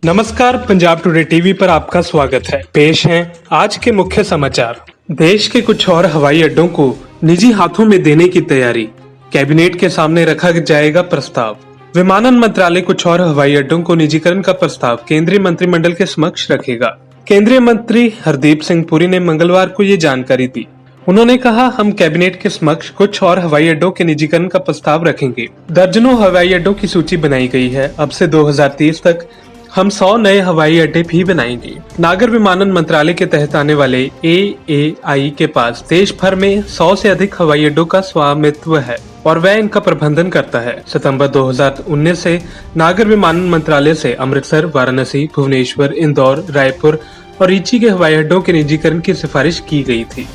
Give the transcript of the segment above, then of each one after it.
नमस्कार, Punjab today TV पर आपका स्वागत है। पेश हैं आज के मुख्य समाचार। देश के कुछ और हवाई अड्डों को निजी हाथों में देने की तैयारी, कैबिनेट के सामने रखा जाएगा प्रस्ताव। विमानन मंत्रालय कुछ और हवाई अड्डों को निजीकरण का प्रस्ताव केंद्रीय मंत्रिमंडल के समक्ष रखेगा। केंद्रीय मंत्री हरदीप सिंह पुरी ने मंगलवार को ये जानकारी दी। उन्होंने कहा, हम कैबिनेट के समक्ष कुछ और हवाई अड्डों के निजीकरण का प्रस्ताव रखेंगे। दर्जनों हवाई अड्डों की सूची बनाई गई है। अब से 2030 तक हम 100 नए हवाई अड्डे भी बनाएंगे। नागर विमानन मंत्रालय के तहत आने वाले AAI के पास देश भर में 100 से अधिक हवाई अड्डों का स्वामित्व है और वह इनका प्रबंधन करता है। सितंबर 2019 से नागर विमानन मंत्रालय से अमृतसर, वाराणसी, भुवनेश्वर, इंदौर, रायपुर और रीची के हवाई अड्डों के निजीकरण की सिफारिश की गई थी।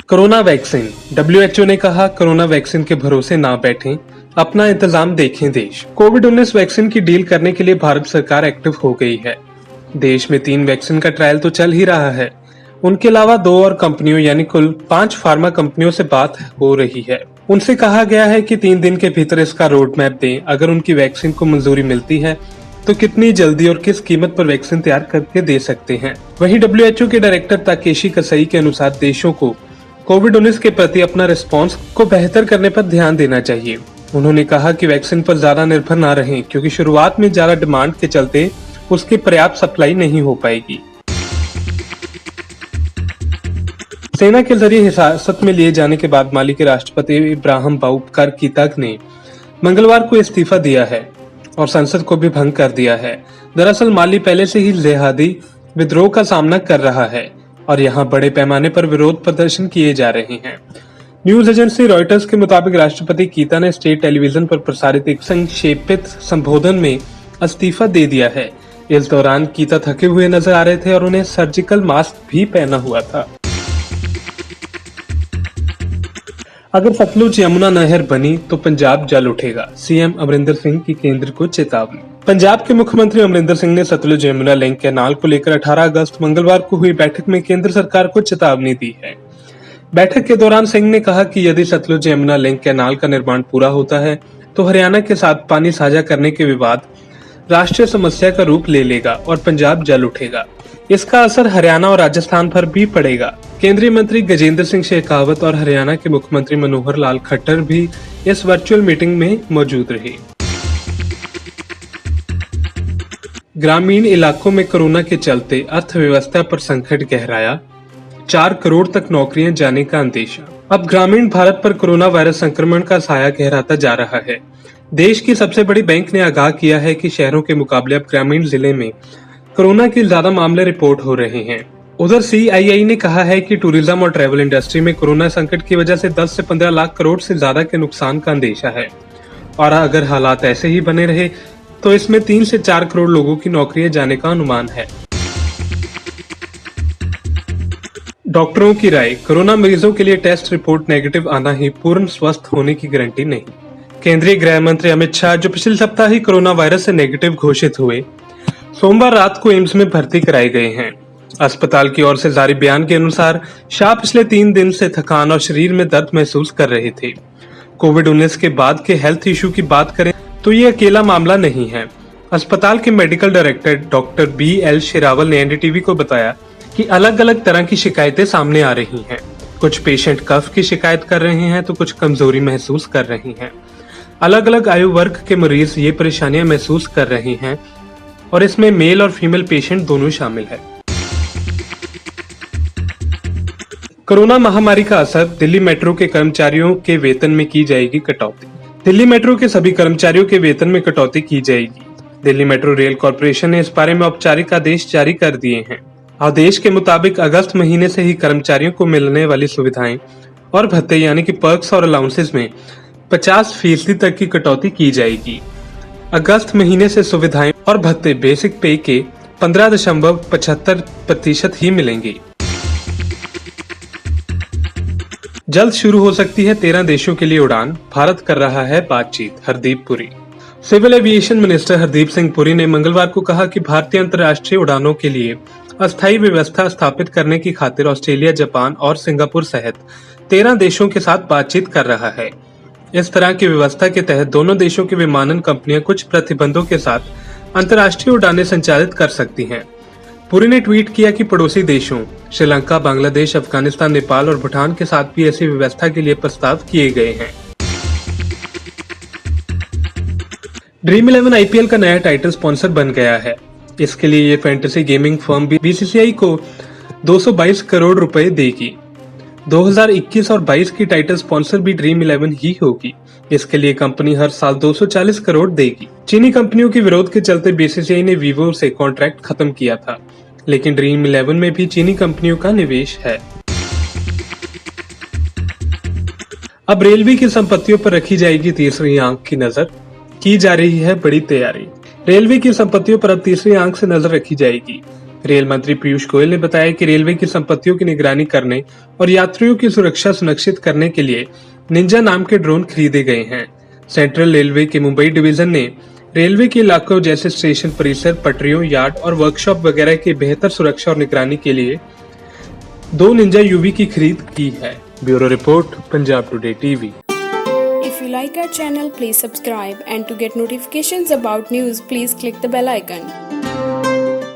Corona vaccine. WHO ने कहा, कोरोना वैक्सीन के भरोसे ना बैठें, अपना इंतजाम देखें देश। कोविड-19 वैक्सीन की डील करने के लिए भारत सरकार एक्टिव हो गई है। देश में 3 वैक्सीन का ट्रायल तो चल ही रहा है। उनके अलावा 2 और कंपनियों यानी कुल 5 फार्मा कंपनियों से बात हो रही है। उनसे कहा गया है कि 3 दिन के भीतर इसका रोड मैप दें। अगर उनकी वैक्सीन को मंजूरी मिलती है तो कितनी जल्दी और किस कीमत पर वैक्सीन तैयार करके दे सकते हैं। वहीं WHO के डायरेक्टर ताकेशी कसई के अनुसार देशों को कोविड-19 के प्रति अपना रिस्पॉन्स को बेहतर करने पर ध्यान देना चाहिए। उन्होंने कहा कि वैक्सीन पर ज्यादा निर्भर न रहें, क्योंकि शुरुआत में ज्यादा डिमांड के चलते उसकी पर्याप्त सप्लाई नहीं हो पाएगी। सेना के जरिए हिरासत में लिए जाने के बाद माली के राष्ट्रपति इब्राहिम बाउबकर कीता ने मंगलवार को इस्तीफा दिया है और संसद को भी भंग कर दिया है। दरअसल माली पहले से ही जिहादी विद्रोह का सामना कर रहा है और यहाँ बड़े पैमाने पर विरोध प्रदर्शन किए जा रहे हैं। न्यूज एजेंसी रॉयटर्स के मुताबिक राष्ट्रपति कीता ने स्टेट टेलीविजन पर प्रसारित एक संक्षेपित संबोधन में इस्तीफा दे दिया है। इस दौरान कीता थके हुए नजर आ रहे थे और उन्हें सर्जिकल मास्क भी पहना हुआ था। अगर सतलुज यमुना नहर बनी तो पंजाब जल उठेगा, सीएम अमरिंदर सिंह की केंद्र को चेतावनी। पंजाब के मुख्यमंत्री अमरिंदर सिंह ने सतलुज यमुना लिंक कैनाल को लेकर 18 अगस्त मंगलवार को हुई बैठक में केंद्र सरकार को चेतावनी दी है। बैठक के दौरान सिंह ने कहा कि यदि सतलुज यमुना लिंक कैनाल का निर्माण पूरा होता है तो हरियाणा के साथ पानी साझा करने के विवाद राष्ट्रीय समस्या का रूप ले लेगा और पंजाब जल उठेगा। इसका असर हरियाणा और राजस्थान पर भी पड़ेगा। केंद्रीय मंत्री गजेंद्र सिंह शेखावत और हरियाणा के मुख्यमंत्री मनोहर लाल खट्टर भी इस वर्चुअल मीटिंग में मौजूद रहे। ग्रामीण इलाकों में कोरोना के चलते अर्थव्यवस्था पर संकट गहराया, 4 करोड़ तक नौकरियां जाने का अंदेशा। अब ग्रामीण भारत पर कोरोना वायरस संक्रमण का साया गहराता जा रहा है। देश की सबसे बड़ी बैंक ने आगाह किया है कि शहरों के मुकाबले अब ग्रामीण जिले में कोरोना के ज्यादा मामले रिपोर्ट हो रहे हैं। उधर CII ने कहा है कि टूरिज्म और ट्रैवल इंडस्ट्री में कोरोना संकट की वजह से 10 से 15 लाख करोड़ से ज्यादा के नुकसान का अंदेशा है और अगर हालात ऐसे ही बने रहे तो इसमें 3 से 4 करोड़ लोगों की नौकरियां जाने का अनुमान है। डॉक्टरों की राय, कोरोना मरीजों के लिए टेस्ट रिपोर्ट नेगेटिव आना ही पूर्ण स्वस्थ होने की गारंटी नहीं। केंद्रीय गृह मंत्री अमित शाह, जो पिछले सप्ताह ही कोरोना वायरस से नेगेटिव घोषित हुए, सोमवार रात को एम्स में भर्ती कराए गए हैं। अस्पताल की ओर से जारी बयान के अनुसार शाह पिछले 3 दिन से थकान और शरीर में दर्द महसूस कर रहे थे। कोविड-19 के बाद के हेल्थ इशू की बात करें तो ये अकेला मामला नहीं है। अस्पताल के मेडिकल डायरेक्टर डॉक्टर BL शेरावल ने NDTV को बताया कि अलग अलग तरह की शिकायतें सामने आ रही हैं। कुछ पेशेंट कफ की शिकायत कर रहे हैं तो कुछ कमजोरी महसूस कर रहे हैं। अलग अलग आयु वर्ग के मरीज ये परेशानियां महसूस कर रहे हैं और इसमें मेल और फीमेल पेशेंट दोनों शामिल है। कोरोना महामारी का असर, दिल्ली मेट्रो के कर्मचारियों के वेतन में की जाएगी कटौती। दिल्ली मेट्रो के सभी कर्मचारियों के वेतन में कटौती की जाएगी। दिल्ली मेट्रो रेल कॉर्पोरेशन ने इस बारे में औपचारिक आदेश जारी कर दिए हैं। आदेश के मुताबिक अगस्त महीने से ही कर्मचारियों को मिलने वाली सुविधाएं और भत्ते यानी कि पर्क्स और अलाउंसेस में 50% तक की कटौती की जाएगी। अगस्त महीने से सुविधाएं और भत्ते बेसिक पे के 15.75% ही मिलेंगे। जल्द शुरू हो सकती है 13 देशों के लिए उड़ान, भारत कर रहा है बातचीत, Hardeep Puri. Civil aviation minister Hardeep Singh Puri ने मंगलवार को कहा कि भारतीय अंतर्राष्ट्रीय उड़ानों के लिए अस्थायी व्यवस्था स्थापित करने की खातिर ऑस्ट्रेलिया, जापान और सिंगापुर सहित 13 देशों के साथ बातचीत कर रहा है। इस तरह की व्यवस्था के तहत दोनों देशों की विमानन कंपनियां कुछ प्रतिबंधों के साथ अंतर्राष्ट्रीय उड़ानें संचालित कर सकती हैं। पुरी ने ट्वीट किया कि पड़ोसी देशों श्रीलंका, बांग्लादेश, अफगानिस्तान, नेपाल और भूटान के साथ भी ऐसी व्यवस्था के लिए प्रस्ताव किए गए हैं। ड्रीम 11 आईपीएल का नया टाइटल स्पॉन्सर बन गया है। इसके लिए ये फैंटेसी गेमिंग फर्म बीसीसीआई को 222 करोड़ रुपए देगी। 2021 और 22 की टाइटल स्पॉन्सर भी ड्रीम 11 ही होगी। इसके लिए कंपनी हर साल 240 करोड़ देगी। चीनी कंपनियों के विरोध के चलते बीसीसीआई ने वीवो से कॉन्ट्रैक्ट खत्म किया था, लेकिन ड्रीम 11 में भी चीनी कंपनियों का निवेश है। अब रेलवे की संपत्तियों पर रखी जाएगी तीसरी आंख की नजर, की जा रही है बड़ी तैयारी। रेलवे की संपत्तियों पर अब तीसरी आंख से नजर रखी जाएगी। रेल मंत्री पीयूष गोयल ने बताया कि रेलवे की संपत्तियों की निगरानी करने और यात्रियों की सुरक्षा सुनिश्चित करने के लिए निंजा नाम के ड्रोन खरीदे गए हैं। सेंट्रल रेलवे के मुंबई डिवीजन ने रेलवे के इलाकों जैसे स्टेशन परिसर, पटरियों, यार्ड और वर्कशॉप वगैरह की बेहतर सुरक्षा और निगरानी के लिए 2 निंजा यूवी की खरीद की है। Bureau report, Punjab today TV. If you like our channel, please subscribe, and to get notifications about news, please click the bell icon.